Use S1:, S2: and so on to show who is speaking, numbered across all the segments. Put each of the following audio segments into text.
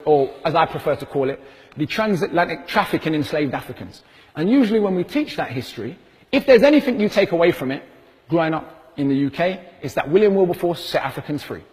S1: or as I prefer to call it, the transatlantic traffic in enslaved Africans. And usually when we teach that history, if there's anything you take away from it, growing up in the UK, it's that William Wilberforce set Africans free.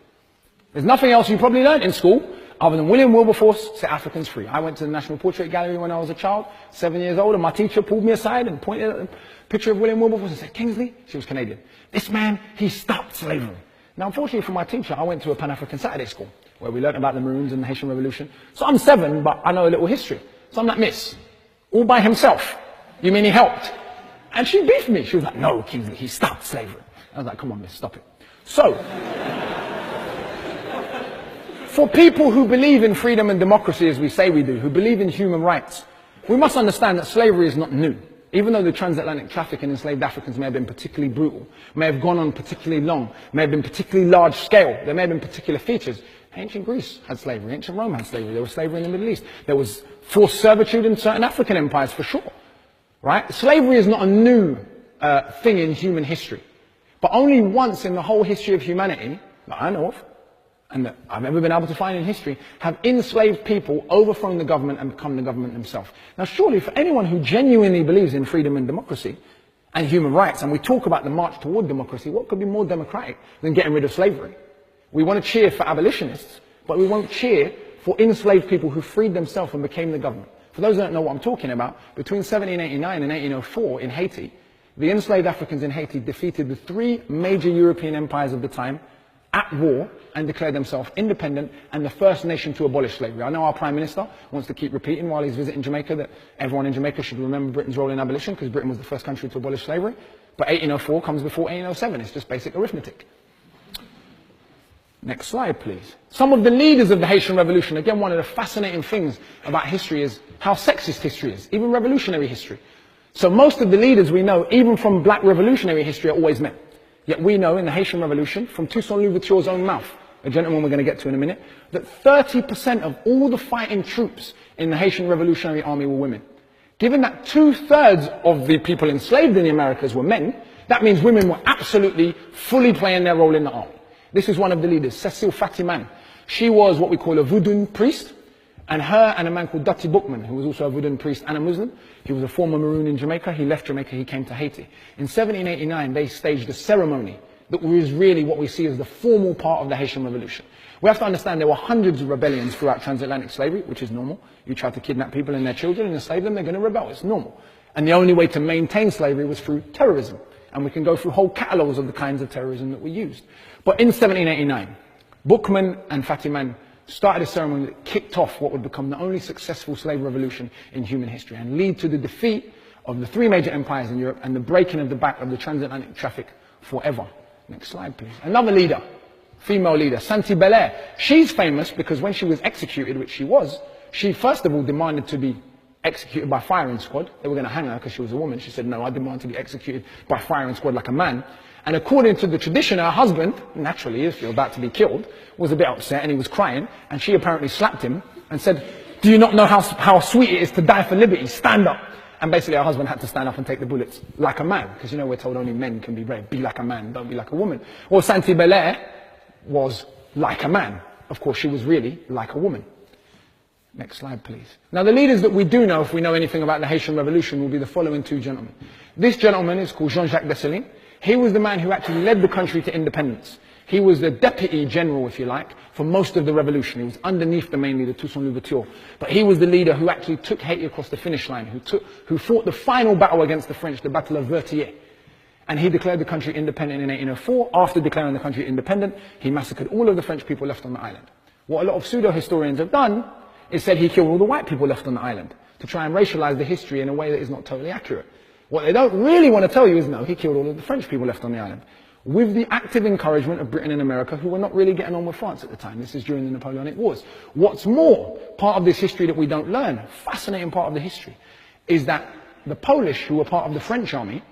S1: There's nothing else you probably learned in school other than William Wilberforce set Africans free. I went to the National Portrait Gallery when I was a child, 7 years old, and my teacher pulled me aside and pointed at a picture of William Wilberforce and said, "Kingsley," she was Canadian, "this man, he stopped slavery." Now, unfortunately for my teacher, I went to a Pan-African Saturday school where we learned about the Maroons and the Haitian Revolution. So I'm 7, but I know a little history. So I'm like, "Miss, all by himself, you mean he helped?" And she beefed me. She was like, "No, Kingsley, he stopped slavery." I was like, "Come on, miss, stop it." So, for people who believe in freedom and democracy, as we say we do, who believe in human rights, we must understand that slavery is not new. Even though the transatlantic traffic in enslaved Africans may have been particularly brutal, may have gone on particularly long, may have been particularly large scale, there may have been particular features. Ancient Greece had slavery, ancient Rome had slavery, there was slavery in the Middle East, there was forced servitude in certain African empires for sure. Right? Slavery is not a new thing in human history. But only once in the whole history of humanity, that I know of, and that I've ever been able to find in history, have enslaved people overthrown the government and become the government themselves. Now surely for anyone who genuinely believes in freedom and democracy and human rights, and we talk about the march toward democracy, what could be more democratic than getting rid of slavery? We want to cheer for abolitionists, but we won't cheer for enslaved people who freed themselves and became the government. For those who don't know what I'm talking about, between 1789 and 1804 in Haiti, the enslaved Africans in Haiti defeated the 3 major European empires of the time at war and declared themselves independent and the first nation to abolish slavery. I know our Prime Minister wants to keep repeating while he's visiting Jamaica that everyone in Jamaica should remember Britain's role in abolition because Britain was the first country to abolish slavery. But 1804 comes before 1807. It's just basic arithmetic. Next slide, please. Some of the leaders of the Haitian Revolution, again, one of the fascinating things about history is how sexist history is, even revolutionary history. So most of the leaders we know, even from black revolutionary history, are always men. Yet we know in the Haitian Revolution, from Toussaint Louverture's own mouth, a gentleman we're going to get to in a minute, that 30% of all the fighting troops in the Haitian Revolutionary Army were women. Given that 2/3 of the people enslaved in the Americas were men, that means women were absolutely fully playing their role in the army. This is one of the leaders, Cecile Fatiman. She was what we call a voodoo priest, and her and a man called Dutty Bookman, who was also a voodoo priest and a Muslim. He was a former Maroon in Jamaica. He left Jamaica, he came to Haiti. In 1789, they staged a ceremony that was really what we see as the formal part of the Haitian Revolution. We have to understand there were hundreds of rebellions throughout transatlantic slavery, which is normal. You try to kidnap people and their children and enslave them, they're going to rebel. It's normal. And the only way to maintain slavery was through terrorism. And we can go through whole catalogues of the kinds of terrorism that were used. But in 1789, Bookman and Fatiman started a ceremony that kicked off what would become the only successful slave revolution in human history and lead to the defeat of the 3 major empires in Europe and the breaking of the back of the transatlantic traffic forever. Next slide, please. Another leader, female leader, Santi Belair. She's famous because when she was executed, which she was, she first of all demanded to be executed by firing squad. They were going to hang her because she was a woman. She said, "No, I demand to be executed by firing squad like a man." And according to the tradition, her husband, naturally, if you're about to be killed, was a bit upset and he was crying. And she apparently slapped him and said, "Do you not know how sweet it is to die for liberty? Stand up." And basically her husband had to stand up and take the bullets like a man. Because you know we're told only men can be brave. Be like a man, don't be like a woman. Well, Santi Belair was like a man. Of course, she was really like a woman. Next slide, please. Now, the leaders that we do know, if we know anything about the Haitian Revolution, will be the following 2 gentlemen. This gentleman is called Jean-Jacques Dessalines. He was the man who actually led the country to independence. He was the deputy general, if you like, for most of the revolution. He was underneath the main leader, Toussaint Louverture. But he was the leader who actually took Haiti across the finish line, who fought the final battle against the French, the Battle of Vertières. And he declared the country independent in 1804. After declaring the country independent, he massacred all of the French people left on the island. What a lot of pseudo-historians have done is said he killed all the white people left on the island to try and racialize the history in a way that is not totally accurate. What they don't really want to tell you is no, he killed all of the French people left on the island, with the active encouragement of Britain and America, who were not really getting on with France at the time. This is during the Napoleonic Wars. What's more, part of this history that we don't learn, fascinating part of the history, is that the Polish, who were part of the French army,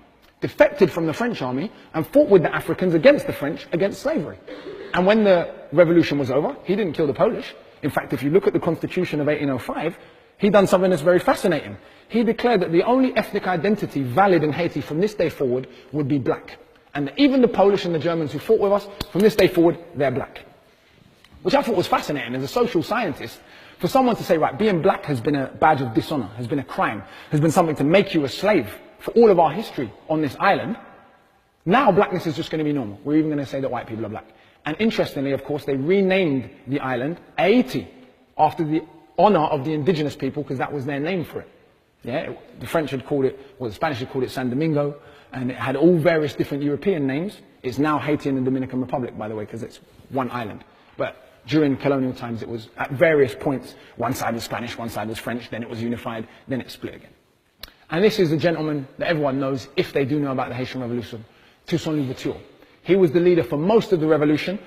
S1: defected from the French army and fought with the Africans against the French, against slavery. And when the revolution was over, he didn't kill the Polish. In fact, if you look at the Constitution of 1805, he done something that's very fascinating. He declared that the only ethnic identity valid in Haiti from this day forward would be black. And even the Polish and the Germans who fought with us, from this day forward, they're black. which I thought was fascinating as a social scientist. For someone to say, right, being black has been a badge of dishonor, has been a crime, has been something to make you a slave for all of our history on this island. Now blackness is just going to be normal. We're even going to say that white people are black. And interestingly, of course, they renamed the island Haiti after the honor of the indigenous people, because that was their name for it. Yeah, the French had called it, well, the Spanish had called it San Domingo, and it had all various different European names. It's now Haiti and the Dominican Republic, by the way, because it's one island. But during colonial times, it was at various points, one side was Spanish, one side was French, then it was unified, then it split again. And this is a gentleman that everyone knows, if they do know about the Haitian Revolution, Toussaint Louverture. He was the leader for most of the revolution.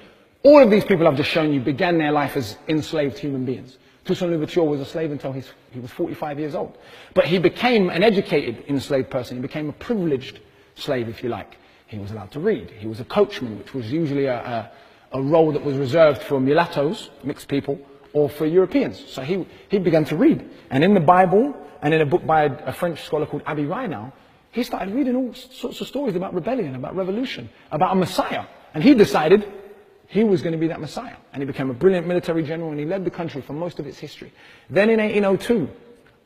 S1: All of these people I've just shown you began their life as enslaved human beings. Toussaint Louverture was a slave until he was 45 years old. But he became an educated enslaved person. He became a privileged slave, if you like. He was allowed to read. He was a coachman, which was usually a role that was reserved for mulattoes, mixed people, or for Europeans. So he began to read. And in the Bible, and in a book by a French scholar called Abby Reinau, he started reading all sorts of stories about rebellion, about revolution, about a Messiah. And he decided he was going to be that Messiah. And he became a brilliant military general, and he led the country for most of its history. Then in 1802,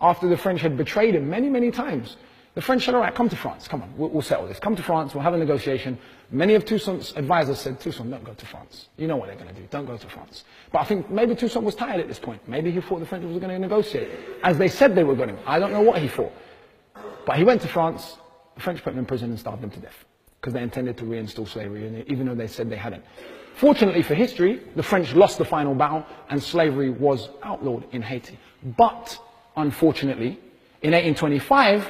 S1: after the French had betrayed him many, many times, the French said, all right, come to France. Come on, we'll settle this. Come to France, we'll have a negotiation. Many of Toussaint's advisors said, Toussaint, don't go to France. You know what they're going to do. Don't go to France. But I think maybe Toussaint was tired at this point. Maybe he thought the French were going to negotiate, as they said they were going to. I don't know what he thought. But he went to France. The French put him in prison and starved him to death, because they intended to reinstall slavery, even though they said they hadn't. Fortunately for history, the French lost the final battle, and slavery was outlawed in Haiti. But, unfortunately, in 1825,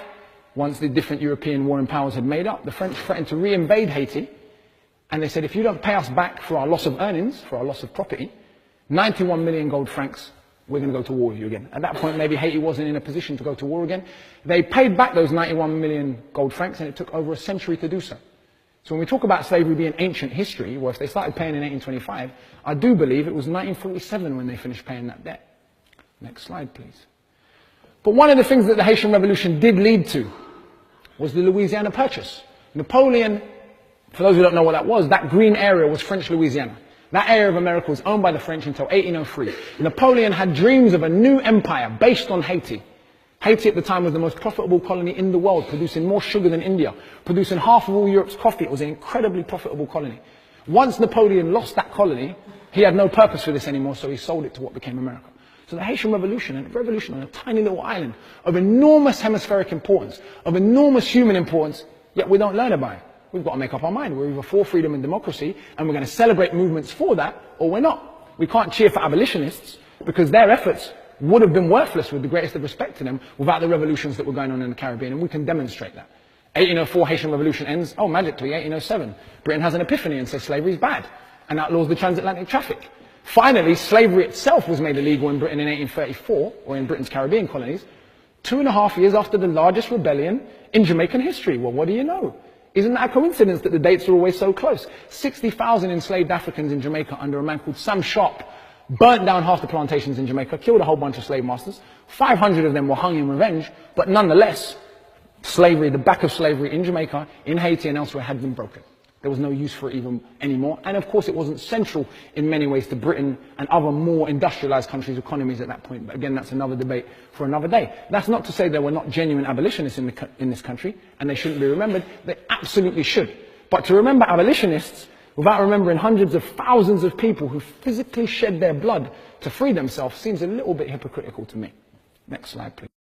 S1: once the different European warring powers had made up, the French threatened to re-invade Haiti, and they said, if you don't pay us back for our loss of earnings, for our loss of property, 91 million gold francs, we're going to go to war with you again. At that point, maybe Haiti wasn't in a position to go to war again. They paid back those 91 million gold francs, and it took over a century to do so. So when we talk about slavery being ancient history, well, if they started paying in 1825, I do believe it was 1947 when they finished paying that debt. Next slide, please. But one of the things that the Haitian Revolution did lead to was the Louisiana Purchase. Napoleon, for those who don't know what that was, that green area was French Louisiana. That area of America was owned by the French until 1803. Napoleon had dreams of a new empire based on Haiti. Haiti at the time was the most profitable colony in the world, producing more sugar than India, producing half of all Europe's coffee. It was an incredibly profitable colony. Once Napoleon lost that colony, he had no purpose for this anymore, so he sold it to what became America. So the Haitian Revolution, and a revolution on a tiny little island of enormous hemispheric importance, of enormous human importance, yet we don't learn about it. We've got to make up our mind. We're either for freedom and democracy, and we're going to celebrate movements for that, or we're not. We can't cheer for abolitionists, because their efforts would have been worthless, with the greatest of respect to them, without the revolutions that were going on in the Caribbean, and we can demonstrate that. 1804, Haitian Revolution ends. Oh, magically, 1807, Britain has an epiphany and says slavery is bad, and outlaws the transatlantic traffic. Finally, slavery itself was made illegal in Britain in 1834, or in Britain's Caribbean colonies, 2.5 years after the largest rebellion in Jamaican history. Well, what do you know? Isn't that a coincidence that the dates are always so close? 60,000 enslaved Africans in Jamaica under a man called Sam Sharp burnt down half the plantations in Jamaica, killed a whole bunch of slave masters. 500 of them were hung in revenge, but nonetheless, slavery, the back of slavery in Jamaica, in Haiti and elsewhere had been broken. There was no use for it even anymore. And of course, it wasn't central in many ways to Britain and other more industrialized countries' economies at that point. But again, that's another debate for another day. That's not to say there were not genuine abolitionists in this country, and they shouldn't be remembered. They absolutely should. But to remember abolitionists without remembering hundreds of thousands of people who physically shed their blood to free themselves seems a little bit hypocritical to me. Next slide, please.